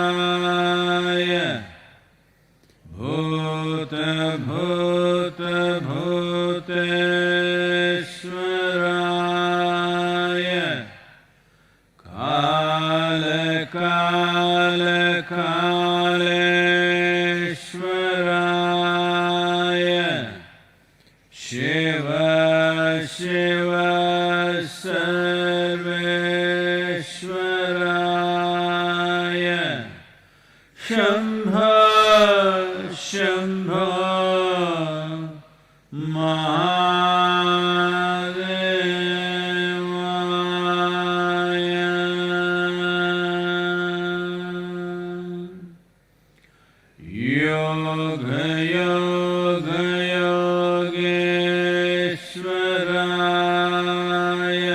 योगयोगयोगेश्वराय भूतभूतभूतेश्वराय कालकालकालेश्वराय शिव शिव सर्वेश्वराय शम्भो शम्भो महादेवाय योगयोगयोगेश्वराय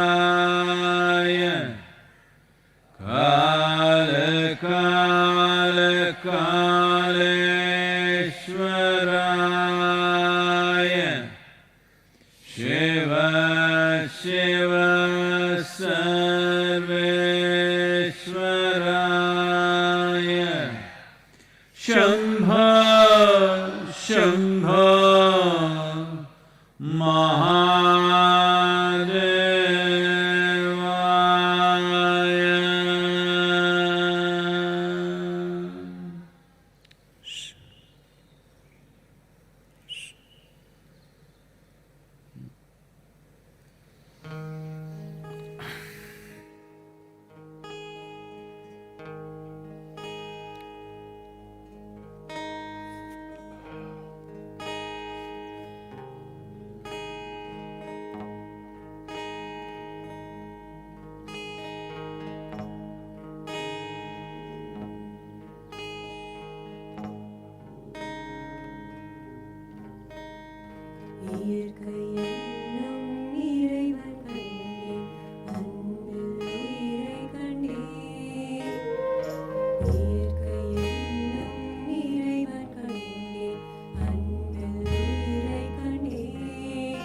भूतभूतभूतेश्वराय कालकालकालेश्वराय शिव शिव सर्वेश्वराय शम्भो शम्भो महादेवाय இயற்கை என்னும் இறைவன் கண்டேன், அன்பில் உயிரை கண்டேன். இயற்கை என்னும் இறைவன் கண்டேன், அன்பில் உயிரை கண்டேன்.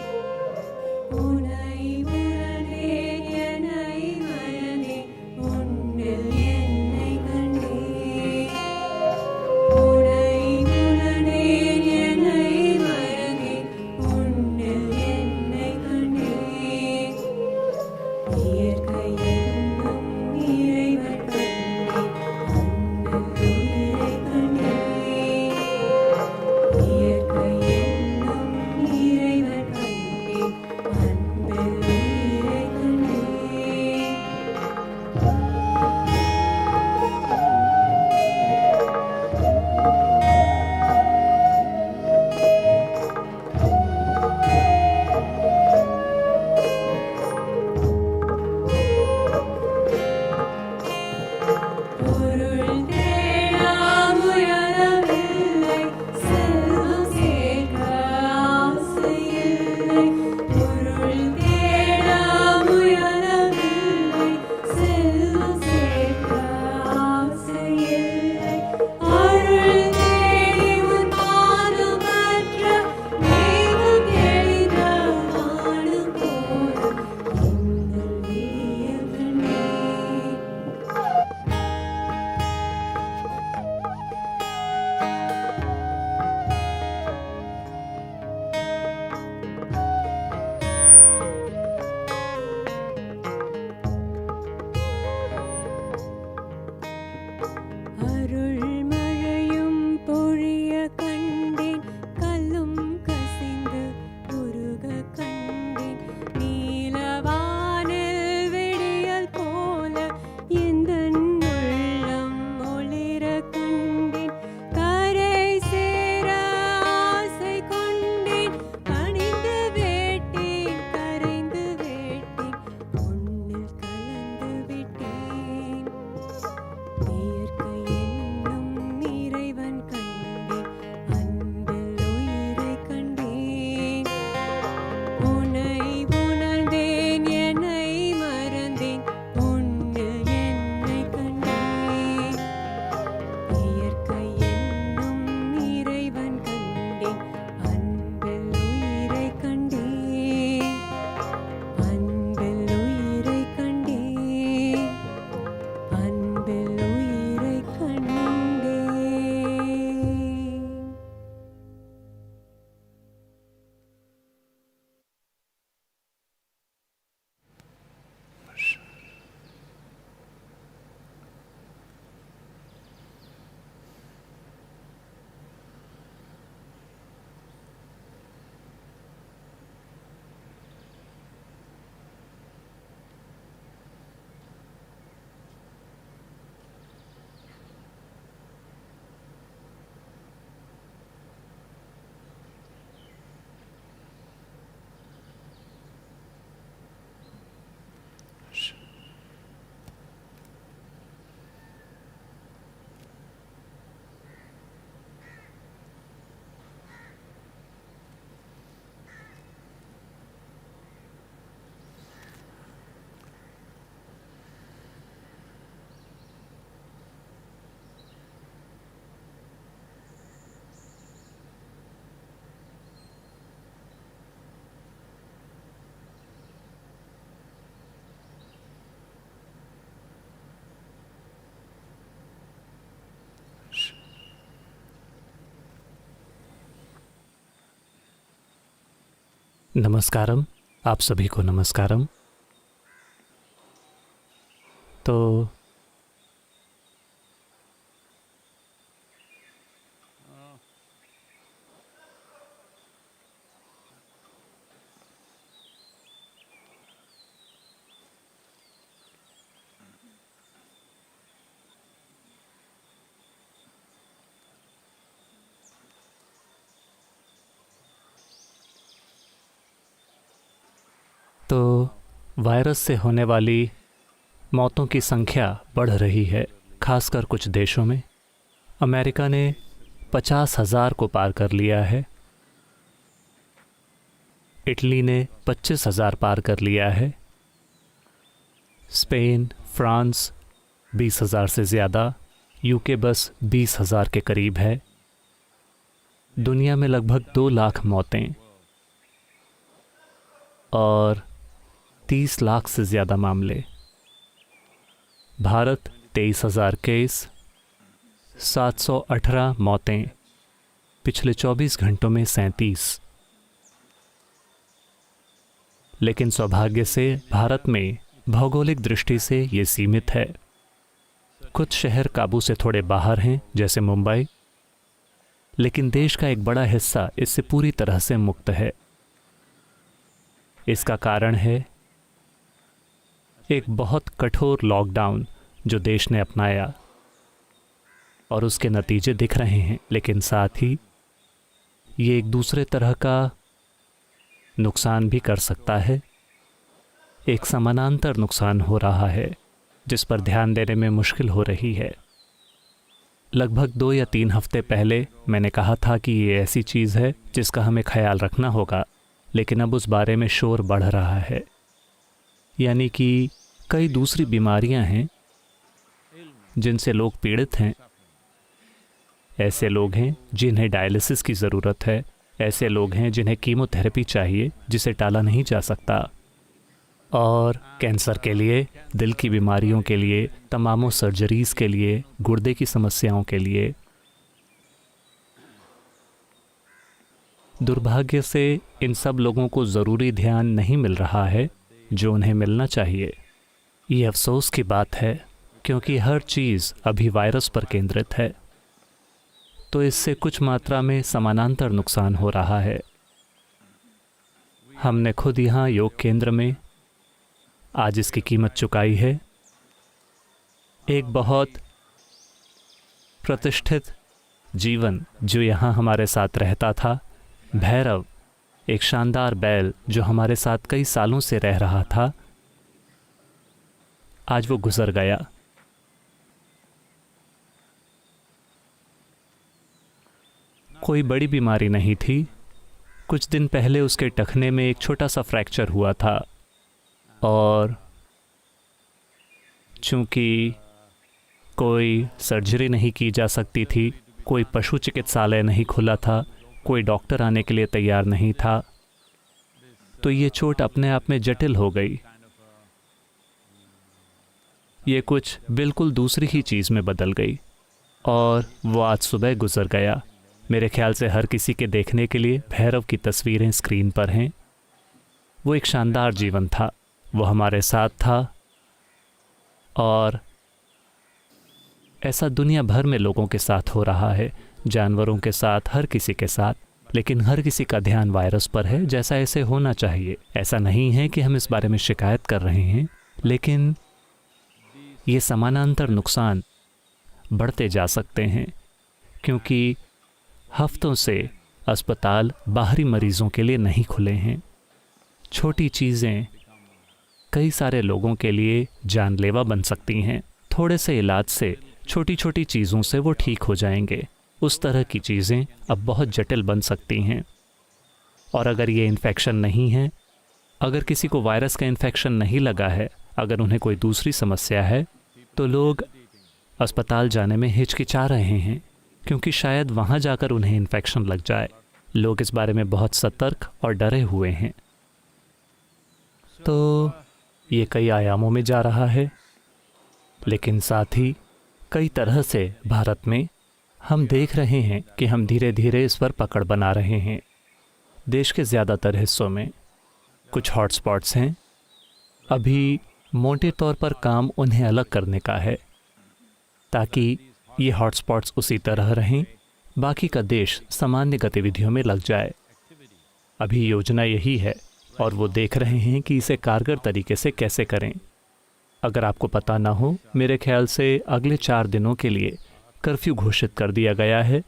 உனை உணர்ந்தேன், என்னை மறந்தேன், உன்னில் என்னை கண்டேன். உனை உணர்ந்தேன், என்னை மறந்தேன், உன்னில் नमस्कारम, आप सभी को नमस्कारम। तो वायरस से होने वाली मौतों की संख्या बढ़ रही है, खासकर कुछ देशों में। अमेरिका ने 50,000 को पार कर लिया है, इटली ने 25,000 पार कर लिया है, स्पेन, फ्रांस 20,000 से ज़्यादा, यूके बस 20,000 के करीब है। दुनिया में लगभग 2 लाख मौतें और 30 लाख से ज़्यादा मामले। भारत 23,000 केस, 718 मौतें, पिछले 24 घंटों में 37। लेकिन सौभाग्य से भारत में भौगोलिक दृष्टि से ये सीमित है। कुछ शहर काबू से थोड़े बाहर हैं, जैसे मुंबई, लेकिन देश का एक बड़ा हिस्सा इससे पूरी तरह से मुक्त है। इसका कारण है एक बहुत कठोर लॉकडाउन जो देश ने अपनाया, और उसके नतीजे दिख रहे हैं। लेकिन साथ ही ये एक दूसरे तरह का नुकसान भी कर सकता है। एक समानांतर नुकसान हो रहा है जिस पर ध्यान देने में मुश्किल हो रही है। लगभग 2 या 3 हफ्ते पहले मैंने कहा था कि ये ऐसी चीज़ है जिसका हमें ख्याल रखना होगा, लेकिन अब उस बारे में शोर बढ़ रहा है। यानी कि कई दूसरी बीमारियां हैं जिनसे लोग पीड़ित हैं। ऐसे लोग हैं जिन्हें डायलिसिस की ज़रूरत है, ऐसे लोग हैं जिन्हें कीमोथेरेपी चाहिए जिसे टाला नहीं जा सकता, और कैंसर के लिए, दिल की बीमारियों के लिए, तमामों सर्जरीज़ के लिए, गुर्दे की समस्याओं के लिए। दुर्भाग्य से इन सब लोगों को ज़रूरी ध्यान नहीं मिल रहा है जो उन्हें मिलना चाहिए। ये अफसोस की बात है, क्योंकि हर चीज़ अभी वायरस पर केंद्रित है, तो इससे कुछ मात्रा में समानांतर नुकसान हो रहा है। हमने खुद यहाँ योग केंद्र में आज इसकी कीमत चुकाई है। एक बहुत प्रतिष्ठित जीवन जो यहाँ हमारे साथ रहता था, भैरव, एक शानदार बैल जो हमारे साथ कई सालों से रह रहा था, आज वो गुजर गया। कोई बड़ी बीमारी नहीं थी। कुछ दिन पहले उसके टखने में एक छोटा सा फ्रैक्चर हुआ था, और चूंकि कोई सर्जरी नहीं की जा सकती थी, कोई पशु चिकित्सालय नहीं खुला था, कोई डॉक्टर आने के लिए तैयार नहीं था, तो ये चोट अपने आप में जटिल हो गई। ये कुछ बिल्कुल दूसरी ही चीज़ में बदल गई, और वो आज सुबह गुजर गया। मेरे ख्याल से हर किसी के देखने के लिए भैरव की तस्वीरें स्क्रीन पर हैं। वो एक शानदार जीवन था, वो हमारे साथ था, और ऐसा दुनिया भर में लोगों के साथ हो रहा है, जानवरों के साथ, हर किसी के साथ। लेकिन हर किसी का ध्यान वायरस पर है, जैसा ऐसे होना चाहिए। ऐसा नहीं है कि हम इस बारे में शिकायत कर रहे हैं, लेकिन ये समानांतर नुकसान बढ़ते जा सकते हैं, क्योंकि हफ्तों से अस्पताल बाहरी मरीजों के लिए नहीं खुले हैं। छोटी चीज़ें कई सारे लोगों के लिए जानलेवा बन सकती हैं। थोड़े से इलाज से, छोटी छोटी चीज़ों से वो ठीक हो जाएंगे। उस तरह की चीज़ें अब बहुत जटिल बन सकती हैं। और अगर ये इन्फेक्शन नहीं है, अगर किसी को वायरस का इन्फेक्शन नहीं लगा है, अगर उन्हें कोई दूसरी समस्या है, तो लोग अस्पताल जाने में हिचकिचा रहे हैं, क्योंकि शायद वहाँ जाकर उन्हें इन्फेक्शन लग जाए। लोग इस बारे में बहुत सतर्क और डरे हुए हैं। तो ये कई आयामों में जा रहा है, लेकिन साथ ही कई तरह से भारत में हम देख रहे हैं कि हम धीरे धीरे इस पर पकड़ बना रहे हैं। देश के ज़्यादातर हिस्सों में कुछ हॉटस्पॉट्स हैं। अभी मोटे तौर पर काम उन्हें अलग करने का है ताकि ये हॉटस्पॉट्स उसी तरह रहें, बाकी का देश सामान्य गतिविधियों में लग जाए। अभी योजना यही है और वो देख रहे हैं कि इसे कारगर तरीके से कैसे करें। अगर आपको पता ना हो, मेरे ख्याल से अगले 4 दिनों के लिए कर्फ्यू घोषित कर दिया गया है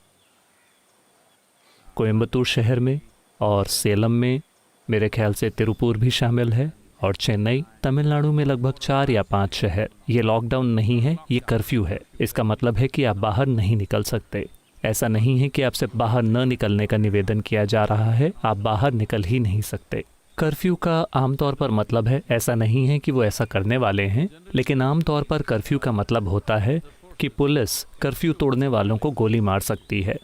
कोयम्बतूर शहर में और सेलम में। मेरे ख्याल से तिरुपुर भी शामिल है और चेन्नई। तमिलनाडु में लगभग 4 या 5 शहर। ये लॉकडाउन नहीं है, ये कर्फ्यू है। इसका मतलब है कि आप बाहर नहीं निकल सकते। ऐसा नहीं है कि आपसे बाहर न निकलने का निवेदन किया जा रहा है, आप बाहर निकल ही नहीं सकते। कर्फ्यू का आमतौर पर मतलब है, ऐसा नहीं है कि वो ऐसा करने वाले हैं, लेकिन आमतौर पर कर्फ्यू का मतलब होता है कि पुलिस कर्फ्यू तोड़ने वालों को गोली मार सकती है,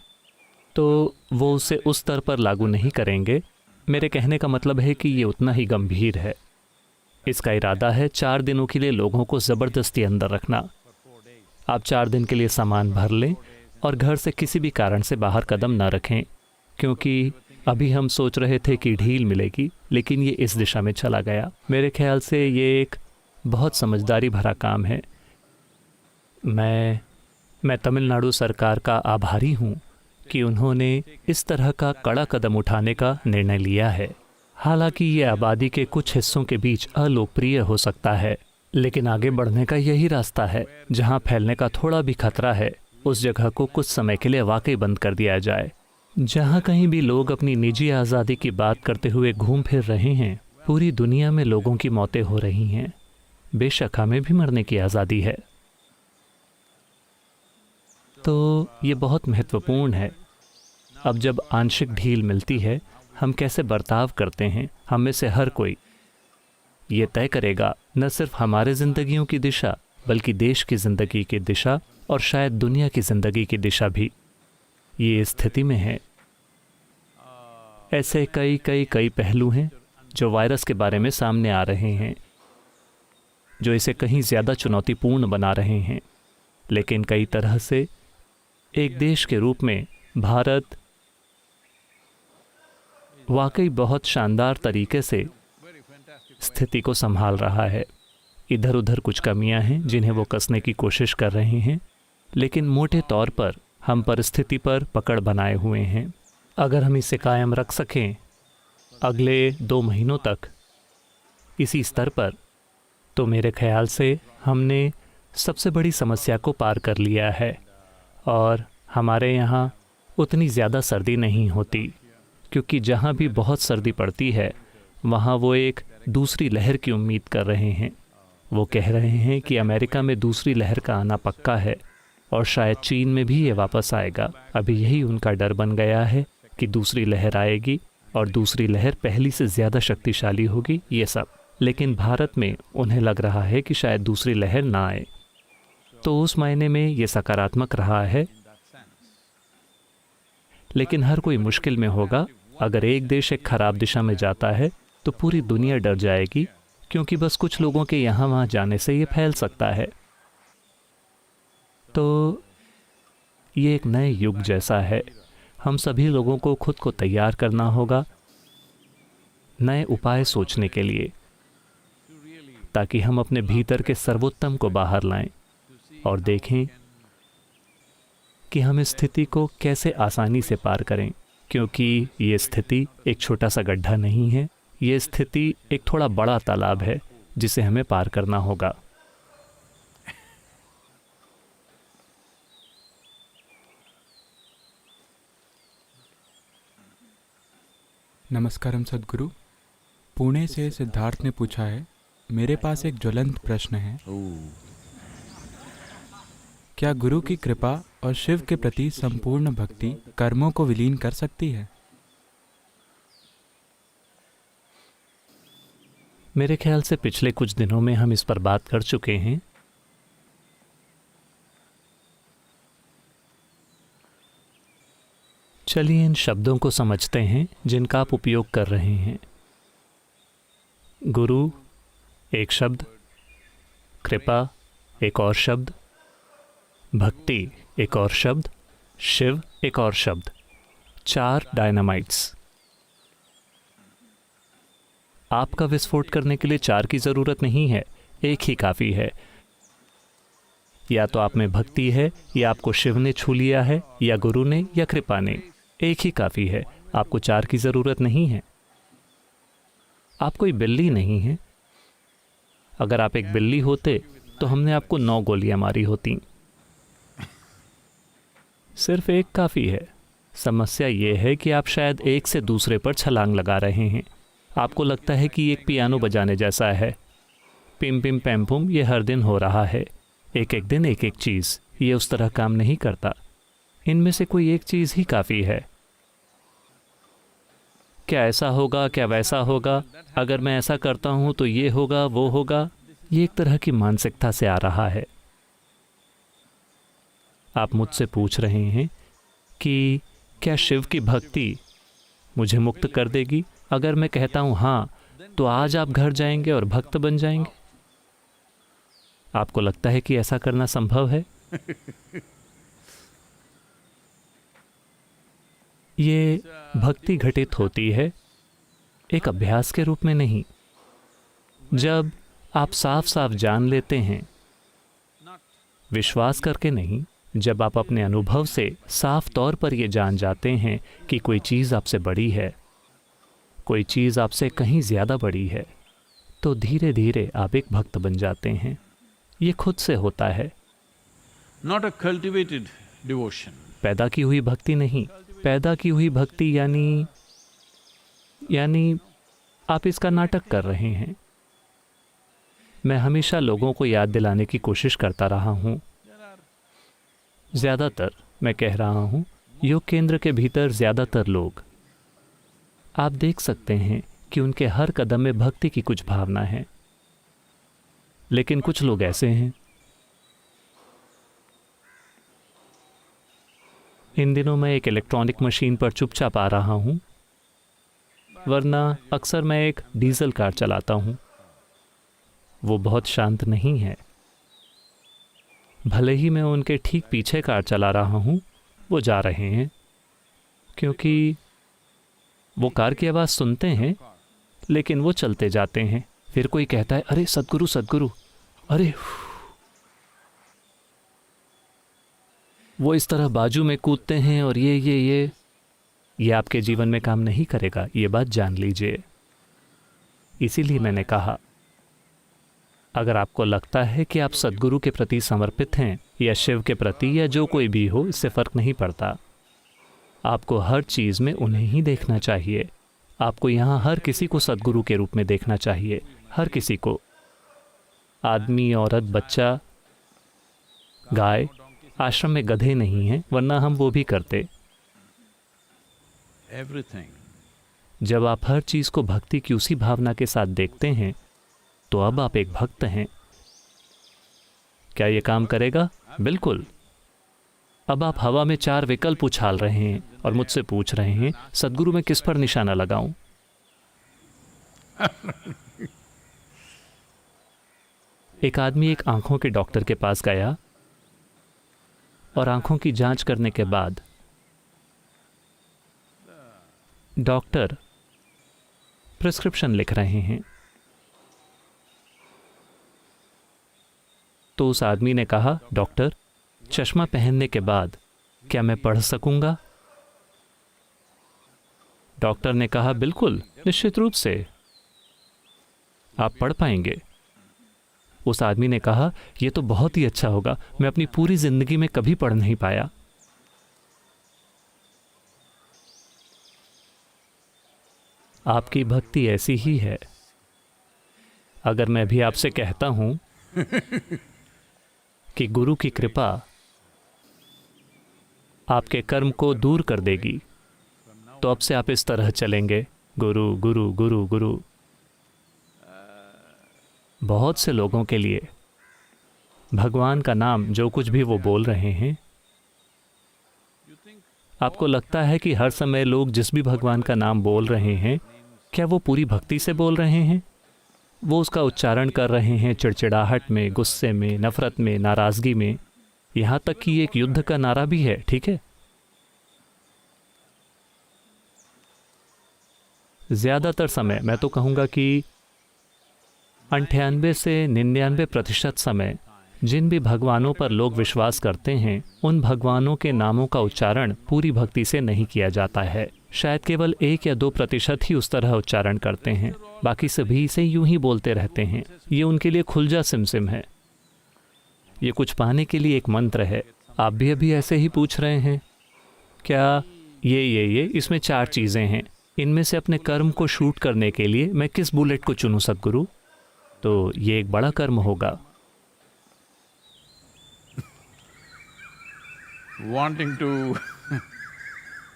तो वो उसे उस स्तर पर लागू नहीं करेंगे। मेरे कहने का मतलब है कि ये उतना ही गंभीर है। इसका इरादा है 4 दिनों के लिए लोगों को ज़बरदस्ती अंदर रखना। आप 4 दिन के लिए सामान भर लें और घर से किसी भी कारण से बाहर कदम न रखें, क्योंकि अभी हम सोच रहे थे कि ढील मिलेगी, लेकिन ये इस दिशा में चला गया। मेरे ख्याल से ये एक बहुत समझदारी भरा काम है। मैं तमिलनाडु सरकार का आभारी हूँ कि उन्होंने इस तरह का कड़ा कदम उठाने का निर्णय लिया है। हालांकि ये आबादी के कुछ हिस्सों के बीच अलोकप्रिय हो सकता है, लेकिन आगे बढ़ने का यही रास्ता है। जहाँ फैलने का थोड़ा भी खतरा है, उस जगह को कुछ समय के लिए वाकई बंद कर दिया जाए। जहाँ कहीं भी लोग अपनी निजी आज़ादी की बात करते हुए घूम फिर रहे हैं, पूरी दुनिया में लोगों की मौतें हो रही हैं। बेशक हमें भी मरने की आज़ादी है। तो ये बहुत महत्वपूर्ण है। अब जब आंशिक ढील मिलती है, हम कैसे बर्ताव करते हैं, हम में से हर कोई ये तय करेगा न सिर्फ हमारे ज़िंदगियों की दिशा, बल्कि देश की ज़िंदगी की दिशा और शायद दुनिया की ज़िंदगी की दिशा भी। ये स्थिति में है। ऐसे कई पहलू हैं जो वायरस के बारे में सामने आ रहे हैं, जो इसे कहीं ज़्यादा चुनौतीपूर्ण बना रहे हैं। लेकिन कई तरह से एक देश के रूप में भारत वाकई बहुत शानदार तरीके से स्थिति को संभाल रहा है। इधर उधर कुछ कमियां हैं जिन्हें वो कसने की कोशिश कर रहे हैं, लेकिन मोटे तौर पर हम परिस्थिति पर पकड़ बनाए हुए हैं। अगर हम इसे कायम रख सकें अगले 2 महीनों तक इसी स्तर पर, तो मेरे ख्याल से हमने सबसे बड़ी समस्या को पार कर लिया है। और हमारे यहाँ उतनी ज़्यादा सर्दी नहीं होती, क्योंकि जहाँ भी बहुत सर्दी पड़ती है वहाँ वो एक दूसरी लहर की उम्मीद कर रहे हैं। वो कह रहे हैं कि अमेरिका में दूसरी लहर का आना पक्का है और शायद चीन में भी ये वापस आएगा। अभी यही उनका डर बन गया है कि दूसरी लहर आएगी और दूसरी लहर पहली से ज़्यादा शक्तिशाली होगी, ये सब। लेकिन भारत में उन्हें लग रहा है कि शायद दूसरी लहर ना आए, तो उस मायने में ये सकारात्मक रहा है। लेकिन हर कोई मुश्किल में होगा। अगर एक देश एक खराब दिशा में जाता है तो पूरी दुनिया डर जाएगी, क्योंकि बस कुछ लोगों के यहाँ वहाँ जाने से ये फैल सकता है। तो ये एक नए युग जैसा है। हम सभी लोगों को खुद को तैयार करना होगा नए उपाय सोचने के लिए, ताकि हम अपने भीतर के सर्वोत्तम को बाहर लाएं और देखें कि हम इस स्थिति को कैसे आसानी से पार करें। क्योंकि ये स्थिति एक छोटा सा गड्ढा नहीं है, ये स्थिति एक थोड़ा बड़ा तालाब है जिसे हमें पार करना होगा। नमस्कारम सद्गुरु। पुणे से सिद्धार्थ ने पूछा है, मेरे पास एक ज्वलंत प्रश्न है। क्या गुरु की कृपा और शिव के प्रति संपूर्ण भक्ति कर्मों को विलीन कर सकती है? मेरे ख्याल से पिछले कुछ दिनों में हम इस पर बात कर चुके हैं। चलिए इन शब्दों को समझते हैं जिनका आप उपयोग कर रहे हैं। गुरु एक शब्द, कृपा एक और शब्द, भक्ति एक और शब्द, शिव एक और शब्द। 4 डायनामाइट्स। आपका विस्फोट करने के लिए 4 की ज़रूरत नहीं है, एक ही काफ़ी है। या तो आप में भक्ति है, या आपको शिव ने छू लिया है, या गुरु ने, या कृपा ने। एक ही काफ़ी है, आपको 4 की ज़रूरत नहीं है। आप कोई बिल्ली नहीं है। अगर आप एक बिल्ली होते तो हमने आपको 9 गोलियां मारी होती। सिर्फ एक काफ़ी है। समस्या ये है कि आप शायद एक से दूसरे पर छलांग लगा रहे हैं। आपको लगता है कि एक पियानो बजाने जैसा है, पिम पिम पैम पुम, ये हर दिन हो रहा है, एक एक दिन एक एक चीज़। ये उस तरह काम नहीं करता। इनमें से कोई एक चीज़ ही काफ़ी है। क्या ऐसा होगा, क्या वैसा होगा, अगर मैं ऐसा करता हूँ तो ये होगा, वो होगा, ये एक तरह की मानसिकता से आ रहा है। आप मुझसे पूछ रहे हैं कि क्या शिव की भक्ति मुझे मुक्त कर देगी? अगर मैं कहता हूँ हाँ, तो आज आप घर जाएंगे और भक्त बन जाएंगे। आपको लगता है कि ऐसा करना संभव है? ये भक्ति घटित होती है एक अभ्यास के रूप में नहीं। जब आप साफ साफ जान लेते हैं, विश्वास करके नहीं, जब आप अपने अनुभव से साफ तौर पर ये जान जाते हैं कि कोई चीज़ आपसे बड़ी है, कोई चीज़ आपसे कहीं ज़्यादा बड़ी है, तो धीरे धीरे आप एक भक्त बन जाते हैं। ये खुद से होता है, Not a cultivated devotion. पैदा की हुई भक्ति नहीं। पैदा की हुई भक्ति यानी आप इसका नाटक कर रहे हैं। मैं हमेशा लोगों को याद दिलाने की कोशिश करता रहा हूँ। ज़्यादातर, मैं कह रहा हूँ, योग केंद्र के भीतर ज़्यादातर लोग, आप देख सकते हैं कि उनके हर कदम में भक्ति की कुछ भावना है। लेकिन कुछ लोग ऐसे हैं, इन दिनों मैं एक इलेक्ट्रॉनिक मशीन पर चुपचाप आ रहा हूँ, वरना अक्सर मैं एक डीजल कार चलाता हूँ। वो बहुत शांत नहीं है। भले ही मैं उनके ठीक पीछे कार चला रहा हूँ, वो जा रहे हैं क्योंकि वो कार की आवाज़ सुनते हैं, लेकिन वो चलते जाते हैं। फिर कोई कहता है, अरे सद्गुरु सद्गुरु, अरे वो इस तरह बाजू में कूदते हैं और ये आपके जीवन में काम नहीं करेगा, ये बात जान लीजिए। इसीलिए मैंने कहा, अगर आपको लगता है कि आप सद्गुरु के प्रति समर्पित हैं या शिव के प्रति या जो कोई भी हो, इससे फ़र्क नहीं पड़ता। आपको हर चीज़ में उन्हें ही देखना चाहिए। आपको यहाँ हर किसी को सद्गुरु के रूप में देखना चाहिए, हर किसी को। आदमी, औरत, बच्चा, गाय। आश्रम में गधे नहीं हैं, वरना हम वो भी करते। Everything. जब आप हर चीज़ को भक्ति की उसी भावना के साथ देखते हैं, तो अब आप एक भक्त हैं। क्या ये काम करेगा? बिल्कुल। अब आप हवा में 4 विकल्प उछाल रहे हैं और मुझसे पूछ रहे हैं, सद्गुरु मैं किस पर निशाना लगाऊं? एक आदमी एक आंखों के डॉक्टर के पास गया और आंखों की जांच करने के बाद डॉक्टर प्रिस्क्रिप्शन लिख रहे हैं। तो उस आदमी ने कहा, डॉक्टर, चश्मा पहनने के बाद क्या मैं पढ़ सकूंगा? डॉक्टर ने कहा, बिल्कुल, निश्चित रूप से आप पढ़ पाएंगे। उस आदमी ने कहा, यह तो बहुत ही अच्छा होगा, मैं अपनी पूरी जिंदगी में कभी पढ़ नहीं पाया। आपकी भक्ति ऐसी ही है। अगर मैं भी आपसे कहता हूं कि गुरु की कृपा आपके कर्म को दूर कर देगी, तो अब से आप इस तरह चलेंगे, गुरु गुरु गुरु गुरु। बहुत से लोगों के लिए भगवान का नाम, जो कुछ भी वो बोल रहे हैं, आपको लगता है कि हर समय लोग जिस भी भगवान का नाम बोल रहे हैं, क्या वो पूरी भक्ति से बोल रहे हैं? वो उसका उच्चारण कर रहे हैं चिड़चिड़ाहट में, गुस्से में, नफरत में, नाराज़गी में, यहाँ तक कि एक युद्ध का नारा भी है, ठीक है? ज़्यादातर समय, मैं तो कहूँगा कि 98 से 99% समय जिन भी भगवानों पर लोग विश्वास करते हैं, उन भगवानों के नामों का उच्चारण पूरी भक्ति से नहीं किया जाता है। शायद केवल 1 या 2% ही उस तरह उच्चारण करते हैं, बाकी सभी इसे यूं ही बोलते रहते हैं। ये उनके लिए खुलजा सिमसिम है। ये कुछ पाने के लिए एक मंत्र है। आप भी अभी ऐसे ही पूछ रहे हैं क्या? ये इसमें 4 चीज़ें हैं। इनमें से अपने कर्म को शूट करने के लिए मैं किस बुलेट को चुनूं सद्गुरु? तो ये एक बड़ा कर्म होगा। Wanting to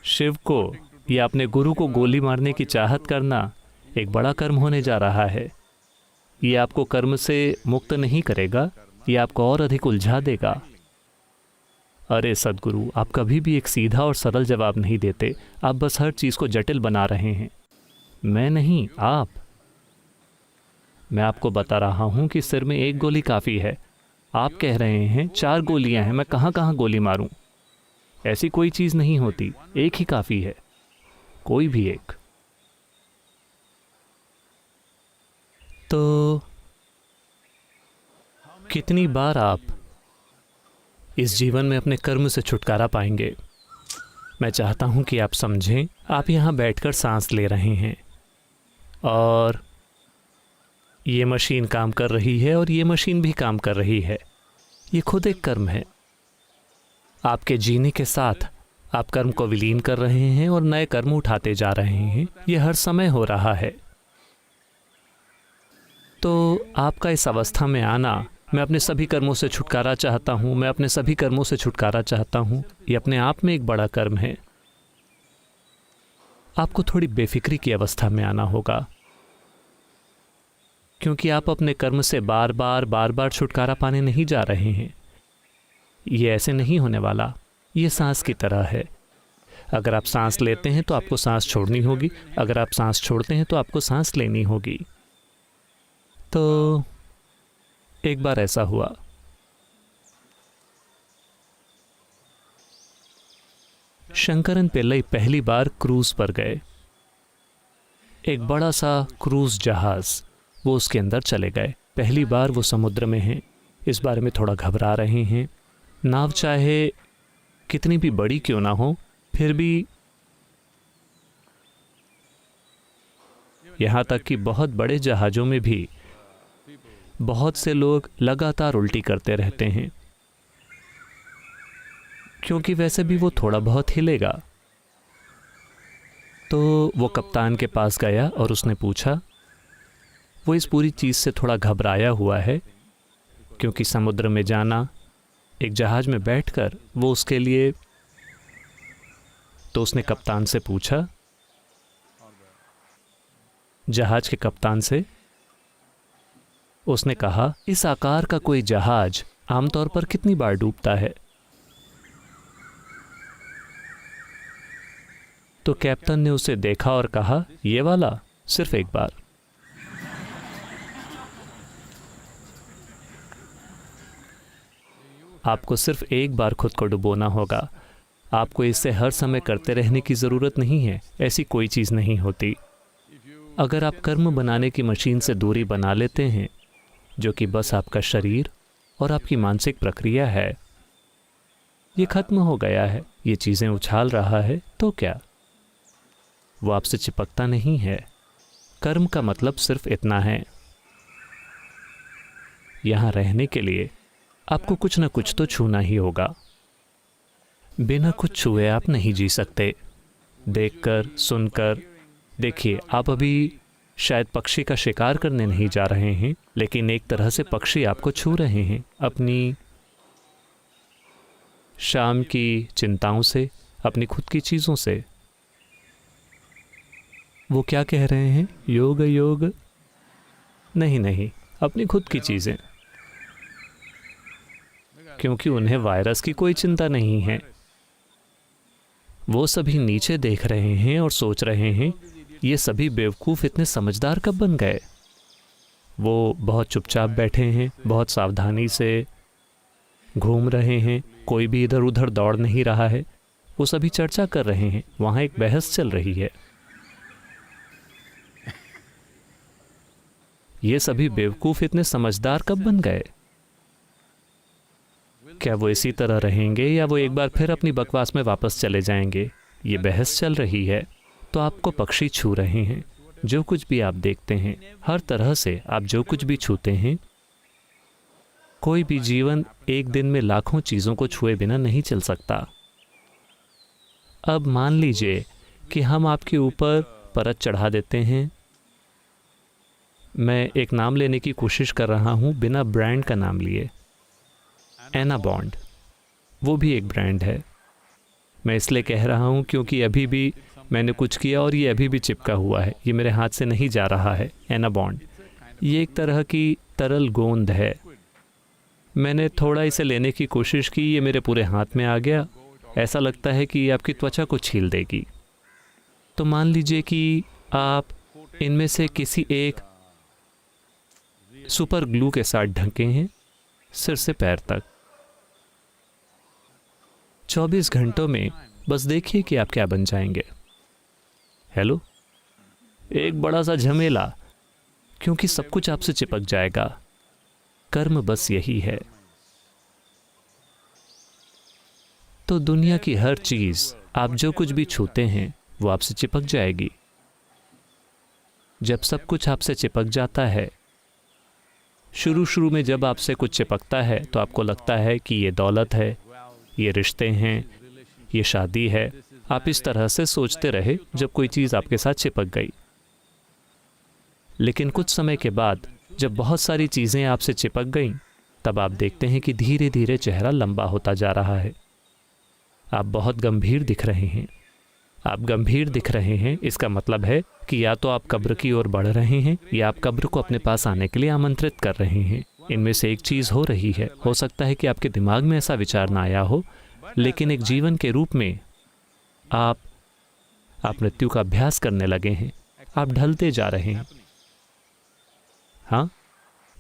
शिव को या अपने गुरु को गोली मारने की चाहत करना एक बड़ा कर्म होने जा रहा है। ये आपको कर्म से मुक्त नहीं करेगा, ये आपको और अधिक उलझा देगा। अरे सद्गुरु, आप कभी भी एक सीधा और सरल जवाब नहीं देते। आप बस हर चीज़ को जटिल बना रहे हैं। मैं नहीं, आप। मैं आपको बता रहा हूँ कि सिर में 1 गोली काफ़ी है। आप कह रहे हैं 4 गोलियाँ हैं, मैं कहाँ कहाँ गोली मारूं? ऐसी कोई चीज़ नहीं होती, एक ही काफ़ी है, कोई भी एक। तो कितनी बार आप इस जीवन में अपने कर्म से छुटकारा पाएंगे? मैं चाहता हूं कि आप समझें, आप यहाँ बैठकर सांस ले रहे हैं और ये मशीन काम कर रही है और ये मशीन भी काम कर रही है। ये खुद एक कर्म है। आपके जीने के साथ आप कर्म को विलीन कर रहे हैं और नए कर्म उठाते जा रहे हैं। ये हर समय हो रहा है। तो आपका इस अवस्था में आना, मैं अपने सभी कर्मों से छुटकारा चाहता हूँ, मैं अपने सभी कर्मों से छुटकारा चाहता हूँ, ये अपने आप में एक बड़ा कर्म है। आपको थोड़ी बेफिक्री की अवस्था में आना होगा, क्योंकि आप अपने कर्म से बार बार छुटकारा पाने नहीं जा रहे हैं। ये ऐसे नहीं होने वाला। ये सांस की तरह है। अगर आप सांस लेते हैं तो आपको सांस छोड़नी होगी, अगर आप सांस छोड़ते हैं तो आपको सांस लेनी होगी। तो एक बार ऐसा हुआ, शंकरन पिल्लई पहली बार क्रूज पर गए। एक बड़ा सा क्रूज जहाज, वो उसके अंदर चले गए। पहली बार वो समुद्र में हैं, इस बारे में थोड़ा घबरा रहे हैं। नाव चाहे कितनी भी बड़ी क्यों ना हो, फिर भी यहाँ तक कि बहुत बड़े जहाज़ों में भी बहुत से लोग लगातार उल्टी करते रहते हैं, क्योंकि वैसे भी वो थोड़ा बहुत हिलेगा। तो वो कप्तान के पास गया और उसने पूछा। वो इस पूरी चीज़ से थोड़ा घबराया हुआ है, क्योंकि समुद्र में जाना, एक जहाज़ में बैठकर, वो उसके लिए। तो उसने कप्तान से पूछा, जहाज़ के कप्तान से। उसने कहा, इस आकार का कोई जहाज आमतौर पर कितनी बार डूबता है? तो कैप्टन ने उसे देखा और कहा, ये वाला सिर्फ एक बार। आपको सिर्फ एक बार खुद को डुबोना होगा। आपको इससे हर समय करते रहने की ज़रूरत नहीं है। ऐसी कोई चीज़ नहीं होती। अगर आप कर्म बनाने की मशीन से दूरी बना लेते हैं, जो कि बस आपका शरीर और आपकी मानसिक प्रक्रिया है, ये खत्म हो गया है। ये चीज़ें उछाल रहा है तो क्या, वो आपसे चिपकता नहीं है। कर्म का मतलब सिर्फ इतना है, यहाँ रहने के लिए आपको कुछ ना कुछ तो छूना ही होगा। बिना कुछ छुए आप नहीं जी सकते। देखकर, सुनकर, देखिए, आप अभी शायद पक्षी का शिकार करने नहीं जा रहे हैं, लेकिन एक तरह से पक्षी आपको छू रहे हैं अपनी शाम की चिंताओं से, अपनी खुद की चीज़ों से। वो क्या कह रहे हैं? योग योग नहीं, अपनी खुद की चीज़ें, क्योंकि उन्हें वायरस की कोई चिंता नहीं है। वो सभी नीचे देख रहे हैं और सोच रहे हैं, ये सभी बेवकूफ़ इतने समझदार कब बन गए? वो बहुत चुपचाप बैठे हैं, बहुत सावधानी से घूम रहे हैं, कोई भी इधर उधर दौड़ नहीं रहा है। वो सभी चर्चा कर रहे हैं, वहाँ एक बहस चल रही है। ये सभी बेवकूफ़ इतने समझदार कब बन गए? क्या वो इसी तरह रहेंगे या वो एक बार फिर अपनी बकवास में वापस चले जाएंगे? ये बहस चल रही है तो आपको पक्षी छू रहे हैं। जो कुछ भी आप देखते हैं, हर तरह से आप जो कुछ भी छूते हैं, कोई भी जीवन एक दिन में लाखों चीज़ों को छुए बिना नहीं चल सकता। अब मान लीजिए कि हम आपके ऊपर परत चढ़ा देते हैं। मैं एक नाम लेने की कोशिश कर रहा हूँ बिना ब्रांड का नाम लिए। एना बॉन्ड, वो भी एक ब्रांड है। मैं इसलिए कह रहा हूँ क्योंकि अभी भी मैंने कुछ किया और ये अभी भी चिपका हुआ है, ये मेरे हाथ से नहीं जा रहा है। एना बॉन्ड ये एक तरह की तरल गोंद है। मैंने थोड़ा इसे लेने की कोशिश की, ये मेरे पूरे हाथ में आ गया। ऐसा लगता है कि ये आपकी त्वचा को छील देगी। तो मान लीजिए कि आप इनमें से किसी एक सुपर ग्लू के साथ ढके हैं सिर से पैर तक। 24 घंटों में बस देखिए कि आप क्या बन जाएंगे। हेलो, एक बड़ा सा झमेला, क्योंकि सब कुछ आपसे चिपक जाएगा। कर्म बस यही है। तो दुनिया की हर चीज, आप जो कुछ भी छूते हैं, वो आपसे चिपक जाएगी। जब सब कुछ आपसे चिपक जाता है, शुरू में जब आपसे कुछ चिपकता है तो आपको लगता है कि ये दौलत है, ये रिश्ते हैं, ये शादी है। आप इस तरह से सोचते रहे जब कोई चीज़ आपके साथ चिपक गई। लेकिन कुछ समय के बाद जब बहुत सारी चीज़ें आपसे चिपक गईं, तब आप देखते हैं कि धीरे धीरे चेहरा लंबा होता जा रहा है। आप बहुत गंभीर दिख रहे हैं। आप गंभीर दिख रहे हैं, इसका मतलब है कि या तो आप कब्र की ओर बढ़ रहे हैं या आप कब्र को अपने पास आने के लिए आमंत्रित कर रहे हैं। इनमें से एक चीज़ हो रही है। हो सकता है कि आपके दिमाग में ऐसा विचार ना आया हो, लेकिन एक जीवन के रूप में आप मृत्यु का अभ्यास करने लगे हैं। आप ढलते जा रहे हैं। हाँ,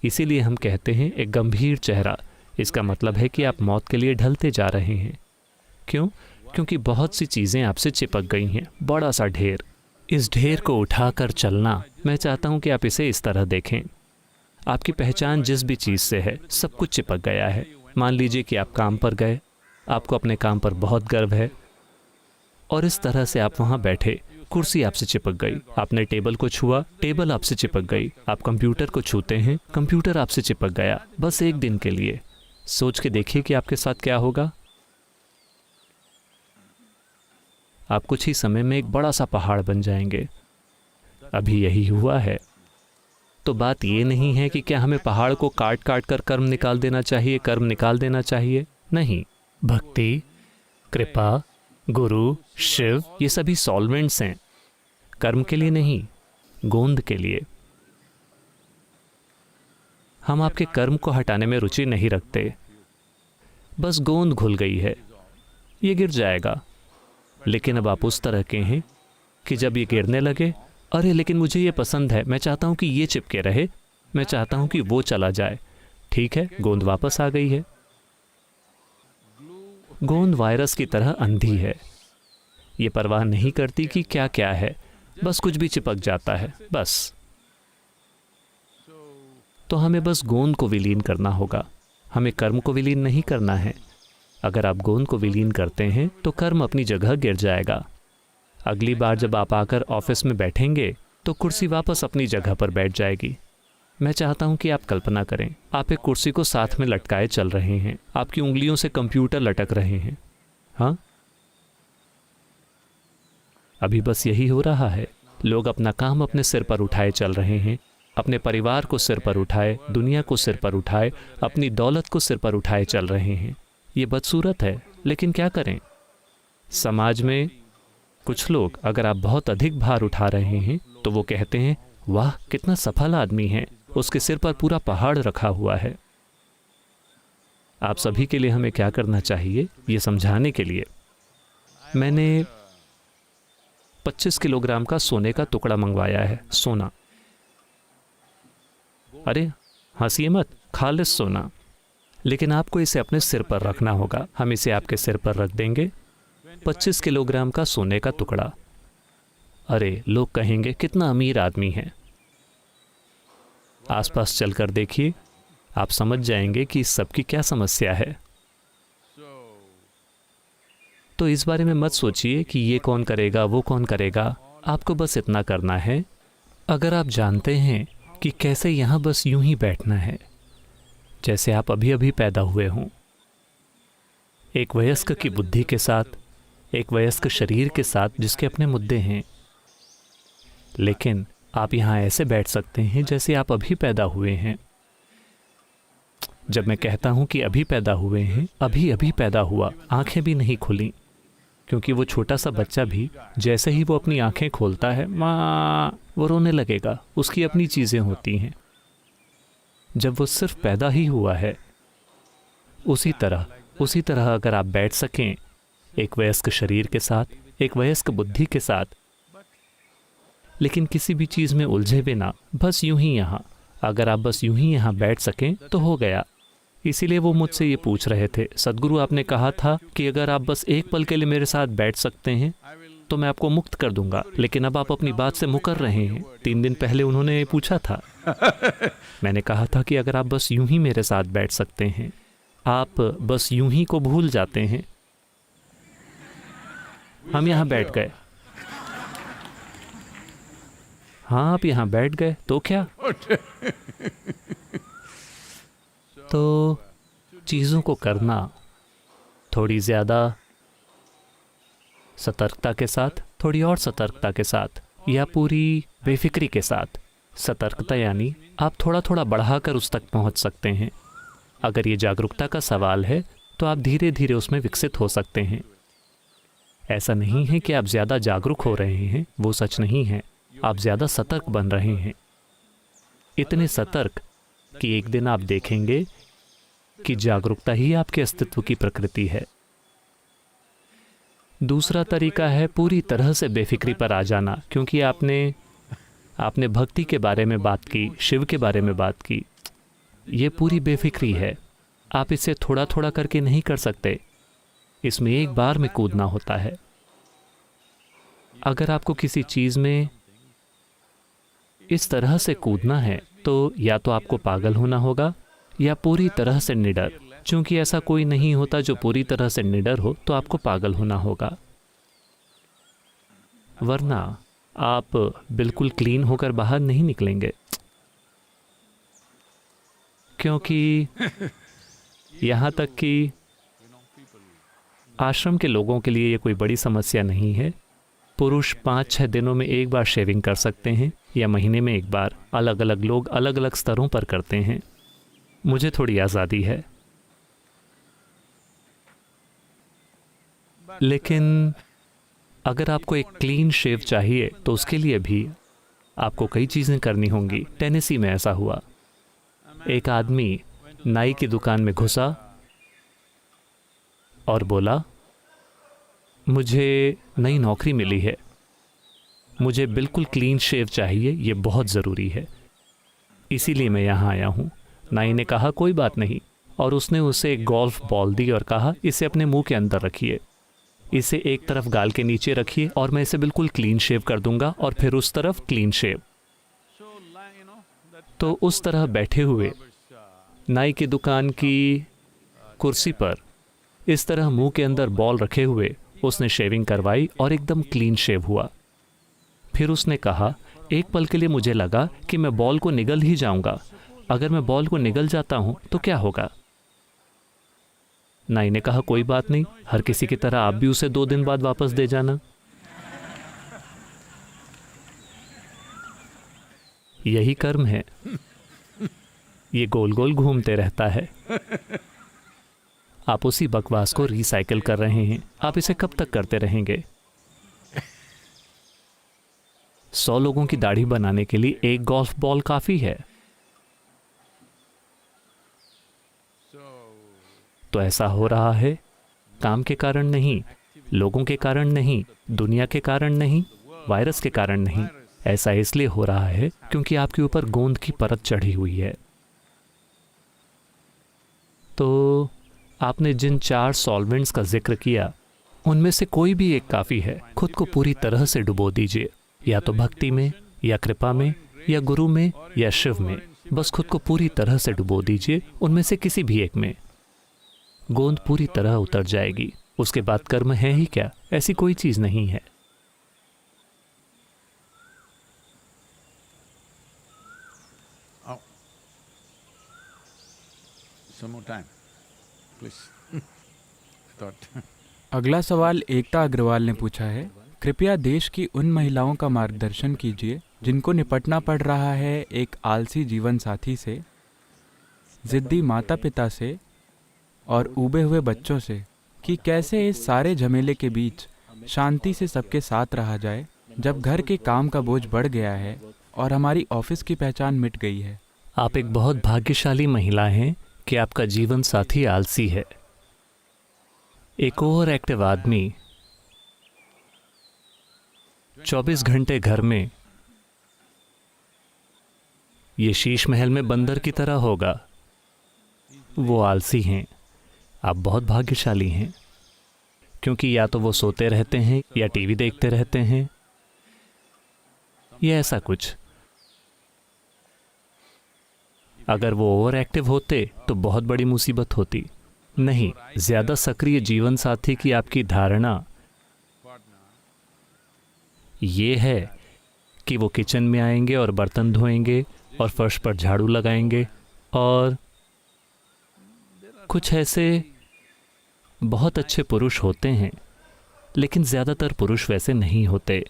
इसीलिए हम कहते हैं एक गंभीर चेहरा। इसका मतलब है कि आप मौत के लिए ढलते जा रहे हैं। क्यों? क्योंकि बहुत सी चीज़ें आपसे चिपक गई हैं, बड़ा सा ढेर। इस ढेर को उठाकर चलना, मैं चाहता हूं कि आप इसे इस तरह देखें। आपकी पहचान जिस भी चीज़ से है, सब कुछ चिपक गया है। मान लीजिए कि आप काम पर गए, आपको अपने काम पर बहुत गर्व है, और इस तरह से आप वहाँ बैठे, कुर्सी आपसे चिपक गई। आपने टेबल को छुआ, टेबल आपसे चिपक गई। आप कंप्यूटर को छूते हैं, कंप्यूटर आपसे चिपक गया। बस एक दिन के लिए सोच के देखिए कि आपके साथ क्या होगा। आप कुछ ही समय में एक बड़ा सा पहाड़ बन जाएंगे। अभी यही हुआ है। तो बात ये नहीं है कि क्या हमें पहाड़ को काट काट कर कर्म निकाल देना चाहिए, कर्म निकाल देना चाहिए। नहीं, भक्ति, कृपा, गुरु, शिव, ये सभी सॉल्वेंट्स हैं, कर्म के लिए नहीं, गोंद के लिए। हम आपके कर्म को हटाने में रुचि नहीं रखते। बस गोंद घुल गई है, ये गिर जाएगा। लेकिन अब आप उस तरह के हैं कि जब ये गिरने लगे, अरे लेकिन मुझे ये पसंद है, मैं चाहता हूं कि ये चिपके रहे, मैं चाहता हूं कि वो चला जाए। ठीक है, गोंद वापस आ गई है। गोंद वायरस की तरह अंधी है। ये परवाह नहीं करती कि क्या क्या है, बस कुछ भी चिपक जाता है, बस। तो हमें बस गोंद को विलीन करना होगा, हमें कर्म को विलीन नहीं करना है। अगर आप गोंद को विलीन करते हैं तो कर्म अपनी जगह गिर जाएगा। अगली बार जब आप आकर ऑफिस में बैठेंगे तो कुर्सी वापस अपनी जगह पर बैठ जाएगी। मैं चाहता हूं कि आप कल्पना करें, आप एक कुर्सी को साथ में लटकाए चल रहे हैं, आपकी उंगलियों से कंप्यूटर लटक रहे हैं। हाँ, अभी बस यही हो रहा है। लोग अपना काम अपने सिर पर उठाए चल रहे हैं, अपने परिवार को सिर पर उठाए, दुनिया को सिर पर उठाए, अपनी दौलत को सिर पर उठाए चल रहे हैं। ये बदसूरत है, लेकिन क्या करें। समाज में कुछ लोग, अगर आप बहुत अधिक भार उठा रहे हैं तो वो कहते हैं, वाह कितना सफल आदमी है, उसके सिर पर पूरा पहाड़ रखा हुआ है। आप सभी के लिए हमें क्या करना चाहिए, ये समझाने के लिए मैंने 25 किलोग्राम का सोने का टुकड़ा मंगवाया है। सोना, अरे हंसिए मत, खालिस सोना। लेकिन आपको इसे अपने सिर पर रखना होगा। हम इसे आपके सिर पर रख देंगे, 25 किलोग्राम का सोने का टुकड़ा। अरे लोग कहेंगे कितना अमीर आदमी है। आसपास चलकर देखिए, आप समझ जाएंगे कि इस सब की क्या समस्या है। तो इस बारे में मत सोचिए कि ये कौन करेगा, वो कौन करेगा। आपको बस इतना करना है, अगर आप जानते हैं कि कैसे यहाँ बस यूं ही बैठना है जैसे आप अभी अभी पैदा हुए हों, एक वयस्क की बुद्धि के साथ, एक वयस्क शरीर के साथ जिसके अपने मुद्दे हैं, लेकिन आप यहाँ ऐसे बैठ सकते हैं जैसे आप अभी पैदा हुए हैं। जब मैं कहता हूँ कि अभी पैदा हुए हैं, अभी अभी पैदा हुआ, आंखें भी नहीं खुली, क्योंकि वो छोटा सा बच्चा भी जैसे ही वो अपनी आंखें खोलता है, माँ, वो रोने लगेगा। उसकी अपनी चीज़ें होती हैं। जब वो सिर्फ पैदा ही हुआ है, उसी तरह अगर आप बैठ सकें एक वयस्क शरीर के साथ, एक वयस्क बुद्धि के साथ, लेकिन किसी भी चीज़ में उलझे बिना, बस यूं ही यहाँ, अगर आप बस यूं ही यहाँ बैठ सकें तो हो गया। इसीलिए वो मुझसे ये पूछ रहे थे, सद्गुरु आपने कहा था कि अगर आप बस एक पल के लिए मेरे साथ बैठ सकते हैं तो मैं आपको मुक्त कर दूंगा, लेकिन अब आप अपनी बात से मुकर रहे हैं। 3 दिन पहले उन्होंने पूछा था। मैंने कहा था कि अगर आप बस यूं ही मेरे साथ बैठ सकते हैं, आप बस यूं ही को भूल जाते हैं। हम यहाँ बैठ गए। हाँ, आप यहाँ बैठ गए तो क्या? तो चीज़ों को करना थोड़ी ज़्यादा सतर्कता के साथ, थोड़ी और सतर्कता के साथ, या पूरी बेफिक्री के साथ। सतर्कता यानी आप थोड़ा थोड़ा बढ़ाकर उस तक पहुंच सकते हैं। अगर ये जागरूकता का सवाल है तो आप धीरे धीरे उसमें विकसित हो सकते हैं। ऐसा नहीं है कि आप ज़्यादा जागरूक हो रहे हैं, वो सच नहीं है। आप ज़्यादा सतर्क बन रहे हैं, इतने सतर्क कि एक दिन आप देखेंगे कि जागरूकता ही आपके अस्तित्व की प्रकृति है। दूसरा तरीका है पूरी तरह से बेफिक्री पर आ जाना, क्योंकि आपने भक्ति के बारे में बात की, शिव के बारे में बात की। ये पूरी बेफिक्री है। आप इसे थोड़ा थोड़ा करके नहीं कर सकते, इसमें एक बार में कूदना होता है। अगर आपको किसी चीज़ में इस तरह से कूदना है तो या तो आपको पागल होना होगा या पूरी तरह से निडर। चूंकि ऐसा कोई नहीं होता जो पूरी तरह से निडर हो, तो आपको पागल होना होगा, वरना आप बिल्कुल क्लीन होकर बाहर नहीं निकलेंगे। क्योंकि यहाँ तक कि आश्रम के लोगों के लिए ये कोई बड़ी समस्या नहीं है। पुरुष 5-6 दिनों में एक बार शेविंग कर सकते हैं या महीने में एक बार। अलग अलग लोग अलग अलग स्तरों पर करते हैं। मुझे थोड़ी आज़ादी है, लेकिन अगर आपको एक क्लीन शेव चाहिए तो उसके लिए भी आपको कई चीज़ें करनी होंगी। टेनेसी में ऐसा हुआ, एक आदमी नाई की दुकान में घुसा और बोला, मुझे नई नौकरी मिली है, मुझे बिल्कुल क्लीन शेव चाहिए, ये बहुत ज़रूरी है, इसीलिए मैं यहाँ आया हूँ। नाई ने कहा कोई बात नहीं, और उसने उसे एक गोल्फ बॉल दी और कहा इसे अपने मुंह के अंदर रखिए, इसे एक तरफ गाल के नीचे रखिए और मैं इसे बिल्कुल क्लीन शेव कर दूंगा, और फिर उस तरफ क्लीन शेव। तो उस तरह बैठे हुए नाई की दुकान की कुर्सी पर इस तरह मुंह के अंदर बॉल रखे हुए उसने शेविंग करवाई और एकदम क्लीन शेव हुआ। फिर उसने कहा, एक पल के लिए मुझे लगा कि मैं बॉल को निगल ही जाऊंगा, अगर मैं बॉल को निगल जाता हूं तो क्या होगा? नाई ने कहा कोई बात नहीं, हर किसी की तरह आप भी उसे 2 दिन बाद वापस दे जाना। यही कर्म है, ये गोल गोल घूमते रहता है। आप उसी बकवास को रिसाइकिल कर रहे हैं। आप इसे कब तक करते रहेंगे? 100 लोगों की दाढ़ी बनाने के लिए एक गोल्फ बॉल काफी है। तो ऐसा हो रहा है काम के कारण नहीं, लोगों के कारण नहीं, दुनिया के कारण नहीं, वायरस के कारण नहीं। ऐसा इसलिए हो रहा है क्योंकि आपके ऊपर गोंद की परत चढ़ी हुई है। तो आपने जिन 4 सॉल्वेंट्स का जिक्र किया, उनमें से कोई भी एक काफ़ी है। खुद को पूरी तरह से डुबो दीजिए, या तो भक्ति में, या कृपा में, या गुरु में, या शिव में। बस खुद को पूरी तरह से डुबो दीजिए उनमें से किसी भी एक में। गोंद पूरी तरह उतर जाएगी। उसके बाद कर्म है ही क्या? ऐसी कोई चीज नहीं है। Oh. Some more time, please. I thought. अगला सवाल एकता अग्रवाल ने पूछा है, कृपया देश की उन महिलाओं का मार्गदर्शन कीजिए जिनको निपटना पड़ रहा है एक आलसी जीवन साथी से, जिद्दी माता पिता से और ऊबे हुए बच्चों से, कि कैसे इस सारे झमेले के बीच शांति से सबके साथ रहा जाए जब घर के काम का बोझ बढ़ गया है और हमारी ऑफिस की पहचान मिट गई है। आप एक बहुत भाग्यशाली महिला हैं कि आपका जीवन साथी आलसी है। एक ओवर एक्टिव आदमी 24 घंटे घर में ये शीश महल में बंदर की तरह होगा। वो आलसी हैं। आप बहुत भाग्यशाली हैं, क्योंकि या तो वो सोते रहते हैं या टीवी देखते रहते हैं या ऐसा कुछ। अगर वो ओवर एक्टिव होते तो बहुत बड़ी मुसीबत होती। नहीं, ज्यादा सक्रिय जीवन साथी की आपकी धारणा ये है कि वो किचन में आएंगे और बर्तन धोएंगे और फर्श पर झाड़ू लगाएंगे, और कुछ ऐसे बहुत अच्छे पुरुष होते हैं, लेकिन ज्यादातर पुरुष वैसे नहीं होते।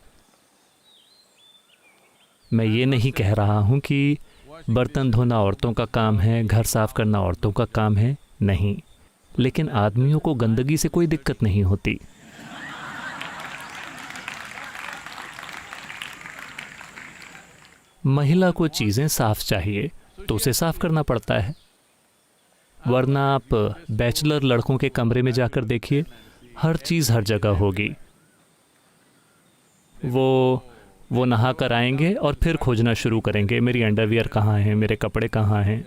मैं ये नहीं कह रहा हूं कि बर्तन धोना औरतों का काम है, घर साफ करना औरतों का काम है, नहीं, लेकिन आदमियों को गंदगी से कोई दिक्कत नहीं होती। महिला को चीजें साफ चाहिए तो उसे साफ करना पड़ता है, वरना आप बैचलर लड़कों के कमरे में जाकर देखिए, हर चीज हर जगह होगी। वो नहा कर आएंगे और फिर खोजना शुरू करेंगे, मेरी अंडरवियर कहाँ है, मेरे कपड़े कहाँ हैं।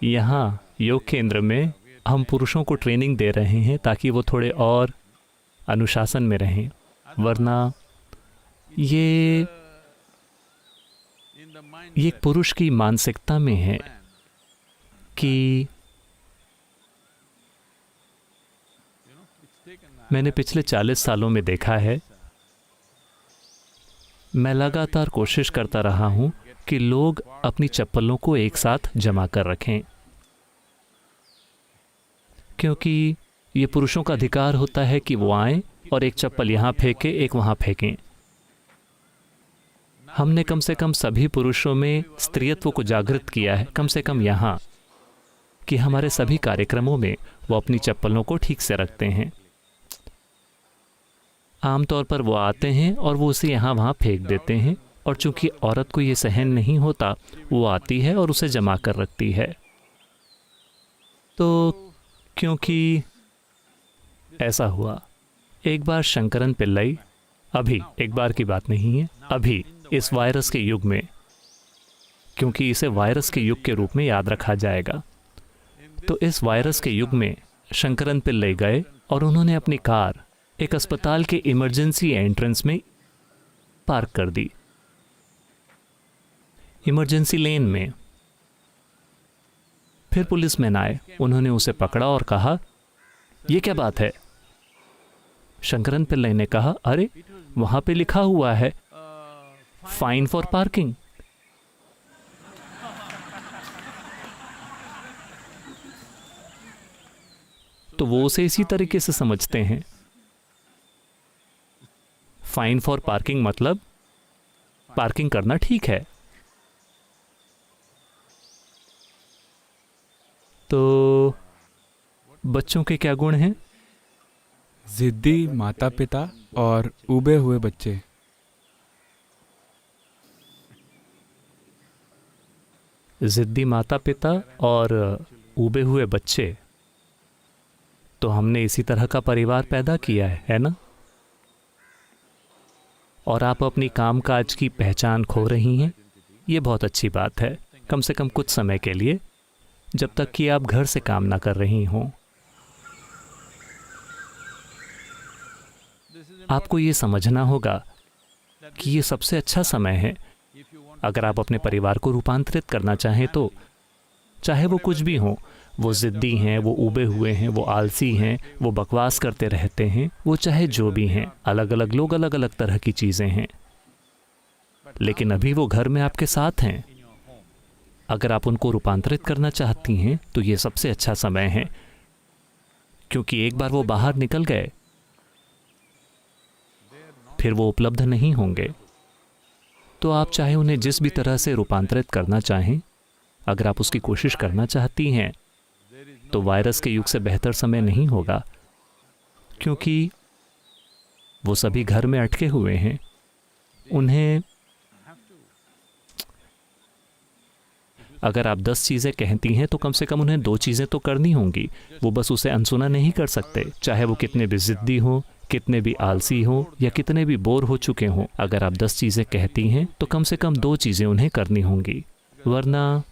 यहाँ योग केंद्र में हम पुरुषों को ट्रेनिंग दे रहे हैं ताकि वो थोड़े और अनुशासन में रहें, वरना ये एक पुरुष की मानसिकता में है कि मैंने पिछले 40 सालों में देखा है, मैं लगातार कोशिश करता रहा हूं कि लोग अपनी चप्पलों को एक साथ जमा कर रखें, क्योंकि ये पुरुषों का अधिकार होता है कि वो आएं और एक चप्पल यहां फेंके, एक वहां फेंकें। हमने कम से कम सभी पुरुषों में स्त्रीत्व को जागृत किया है, कम से कम यहाँ, कि हमारे सभी कार्यक्रमों में वो अपनी चप्पलों को ठीक से रखते हैं। आमतौर पर वो आते हैं और वो उसे यहाँ वहाँ फेंक देते हैं, और चूंकि औरत को ये सहन नहीं होता, वो आती है और उसे जमा कर रखती है। तो क्योंकि ऐसा हुआ, एक बार शंकरन पिल्लई, अभी एक बार की बात नहीं है, अभी इस वायरस के युग में, क्योंकि इसे वायरस के युग के रूप में याद रखा जाएगा, तो इस वायरस के युग में शंकरन पिल्लई गए और उन्होंने अपनी कार एक अस्पताल के इमरजेंसी एंट्रेंस में पार्क कर दी, इमरजेंसी लेन में। फिर पुलिसमैन आए, उन्होंने उसे पकड़ा और कहा, ये क्या बात है? शंकरन पिल्लई ने कहा, अरे वहां पे लिखा हुआ है फाइन फॉर पार्किंग। तो वो उसे इसी तरीके से समझते हैं। फाइन फॉर पार्किंग मतलब पार्किंग करना ठीक है। तो बच्चों के क्या गुण हैं? जिद्दी माता पिता और ऊबे हुए बच्चे। जिद्दी माता पिता और ऊबे हुए बच्चे, तो हमने इसी तरह का परिवार पैदा किया है ना? और आप अपनी कामकाज की पहचान खो रही हैं, ये बहुत अच्छी बात है, कम से कम कुछ समय के लिए, जब तक कि आप घर से काम ना कर रही हों। आपको ये समझना होगा कि ये सबसे अच्छा समय है अगर आप अपने परिवार को रूपांतरित करना चाहें तो चाहे वो कुछ भी हो, वो ज़िद्दी हैं, वो ऊबे हुए हैं, वो आलसी हैं, वो बकवास करते रहते हैं, वो चाहे जो भी हैं, अलग अलग लोग, अलग अलग तरह की चीज़ें हैं, लेकिन अभी वो घर में आपके साथ हैं। अगर आप उनको रूपांतरित करना चाहती हैं तो ये सबसे अच्छा समय है, क्योंकि एक बार वो बाहर निकल गए फिर वो उपलब्ध नहीं होंगे। तो आप चाहे उन्हें जिस भी तरह से रूपांतरित करना चाहें, अगर आप उसकी कोशिश करना चाहती हैं तो वायरस के युग से बेहतर समय नहीं होगा, क्योंकि वो सभी घर में अटके हुए हैं। उन्हें अगर आप 10 चीज़ें कहती हैं तो कम से कम उन्हें 2 चीज़ें तो करनी होंगी। वो बस उसे अनसुना नहीं कर सकते, चाहे वो कितने भी ज़िद्दी हों, कितने भी आलसी हों या कितने भी बोर हो चुके हों। अगर आप 10 चीज़ें कहती हैं तो कम से कम 2 चीज़ें उन्हें करनी होंगी, वरना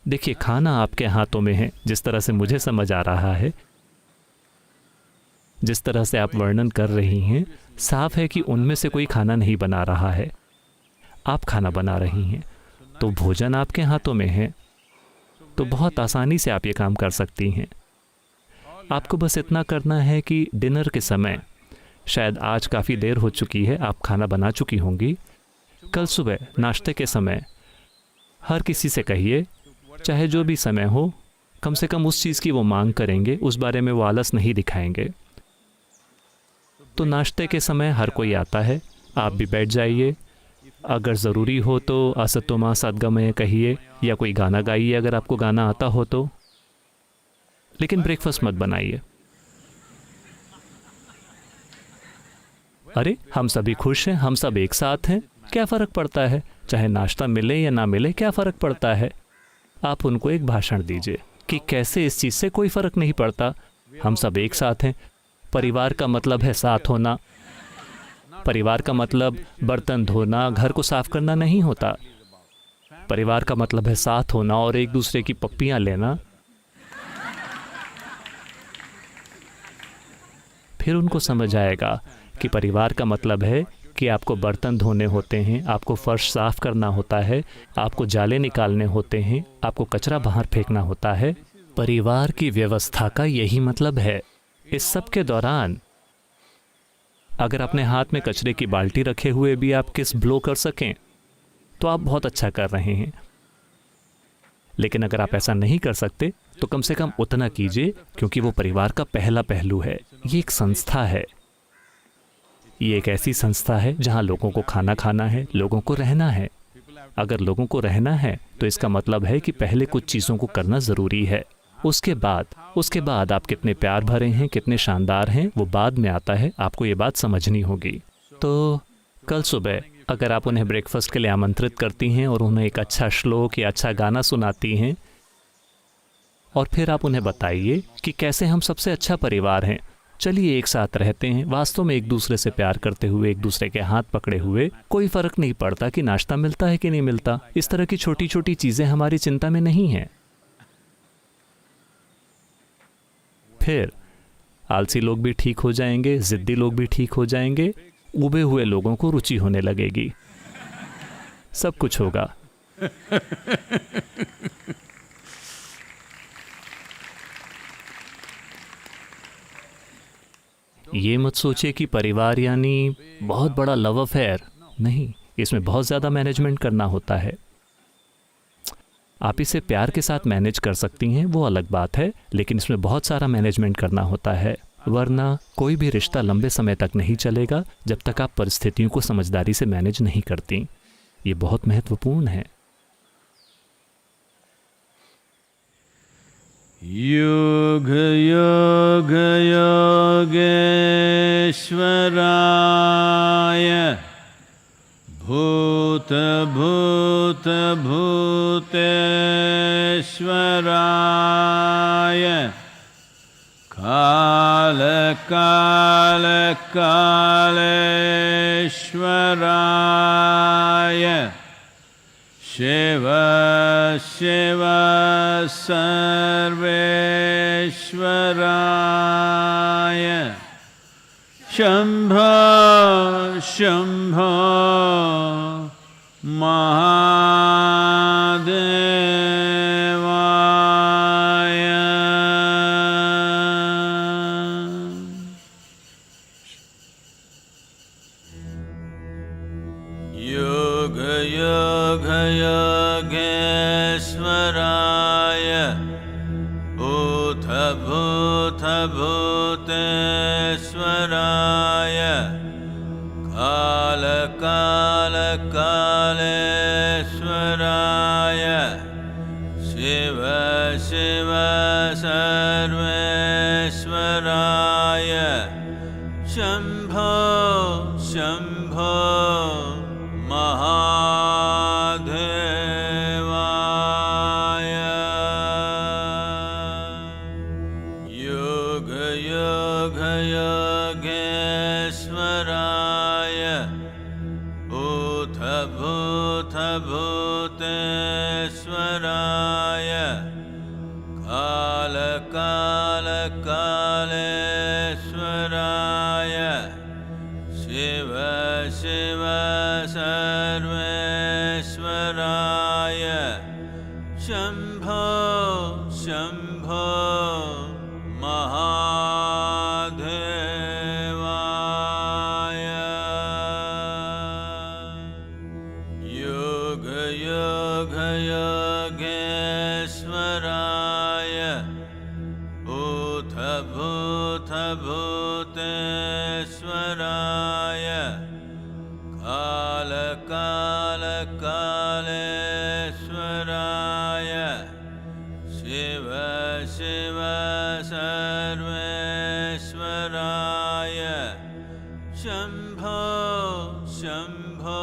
देखिए, खाना आपके हाथों में है। जिस तरह से मुझे समझ आ रहा है, जिस तरह से आप वर्णन कर रही हैं, साफ है कि उनमें से कोई खाना नहीं बना रहा है, आप खाना बना रही हैं। तो भोजन आपके हाथों में है, तो बहुत आसानी से आप ये काम कर सकती हैं। आपको बस इतना करना है कि डिनर के समय, शायद आज काफ़ी देर हो चुकी है, आप खाना बना चुकी होंगी, कल सुबह नाश्ते के समय हर किसी से कहिए, चाहे जो भी समय हो, कम से कम उस चीज़ की वो मांग करेंगे, उस बारे में वो आलस नहीं दिखाएंगे। तो नाश्ते के समय हर कोई आता है, आप भी बैठ जाइए। अगर ज़रूरी हो तो असतो मा सद्गमय कहिए या कोई गाना गाइए अगर आपको गाना आता हो तो, लेकिन ब्रेकफास्ट मत बनाइए। अरे, हम सभी खुश हैं, हम सब एक साथ हैं, क्या फ़र्क पड़ता है? चाहे नाश्ता मिले या ना मिले, क्या फ़र्क पड़ता है? आप उनको एक भाषण दीजिए कि कैसे इस चीज़ से कोई फ़र्क नहीं पड़ता, हम सब एक साथ हैं। परिवार का मतलब है साथ होना। परिवार का मतलब बर्तन धोना, घर को साफ करना नहीं होता। परिवार का मतलब है साथ होना और एक दूसरे की पप्पियां लेना। फिर उनको समझ आएगा कि परिवार का मतलब है कि आपको बर्तन धोने होते हैं, आपको फर्श साफ करना होता है, आपको जाले निकालने होते हैं, आपको कचरा बाहर फेंकना होता है। परिवार की व्यवस्था का यही मतलब है। इस सब के दौरान अगर अपने हाथ में कचरे की बाल्टी रखे हुए भी आप किस ब्लो कर सकें तो आप बहुत अच्छा कर रहे हैं। लेकिन अगर आप ऐसा नहीं कर सकते तो कम से कम उतना कीजिए, क्योंकि वो परिवार का पहला पहलू है। ये एक संस्था है, ये एक ऐसी संस्था है जहां लोगों को खाना खाना है, लोगों को रहना है। अगर लोगों को रहना है तो इसका मतलब है कि पहले कुछ चीज़ों को करना ज़रूरी है। उसके बाद आप कितने प्यार भरे हैं, कितने शानदार हैं, वो बाद में आता है। आपको ये बात समझनी होगी। तो कल सुबह अगर आप उन्हें ब्रेकफास्ट के लिए आमंत्रित करती हैं और उन्हें एक अच्छा श्लोक या अच्छा गाना सुनाती हैं, और फिर आप उन्हें बताइए कि कैसे हम सबसे अच्छा परिवार हैं, चलिए एक साथ रहते हैं, वास्तव में एक दूसरे से प्यार करते हुए, एक दूसरे के हाथ पकड़े हुए। कोई फ़र्क नहीं पड़ता कि नाश्ता मिलता है कि नहीं मिलता। इस तरह की छोटी छोटी चीज़ें हमारी चिंता में नहीं हैं। फिर आलसी लोग भी ठीक हो जाएंगे, ज़िद्दी लोग भी ठीक हो जाएंगे, उबे हुए लोगों को रुचि होने लगेगी, सब कुछ होगा। ये मत सोचिए कि परिवार यानी बहुत बड़ा लव अफेयर, नहीं, इसमें बहुत ज़्यादा मैनेजमेंट करना होता है। आप इसे प्यार के साथ मैनेज कर सकती हैं, वो अलग बात है, लेकिन इसमें बहुत सारा मैनेजमेंट करना होता है, वरना कोई भी रिश्ता लंबे समय तक नहीं चलेगा जब तक आप परिस्थितियों को समझदारी से मैनेज नहीं करती। ये बहुत महत्वपूर्ण है। योग योग योगेश्वराय भूत भूत भूतेश्वराय काल काल कालेश्वराय शिव शिव सर्वेश्वराय शंभो शंभो योगयोगेश्वराय भूतभूतभूतेश्वराय कालकालकालेश्वराय शिव शिव सर्वेश्वराय शम्भो शम्भो महादेवाय योगयोगयोगेश्वराय भूतभूतभूतेश्वराय कालकालकालेश्वराय शिव शिव सर्वेश्वराय शम्भो शम्भो महादेवाय योगयोगयोगेश्वराय भूतभूतभूतेश्वराय कालकालकालेश्वराय शिव शिव सर्वेश्वराय शम्भो शम्भो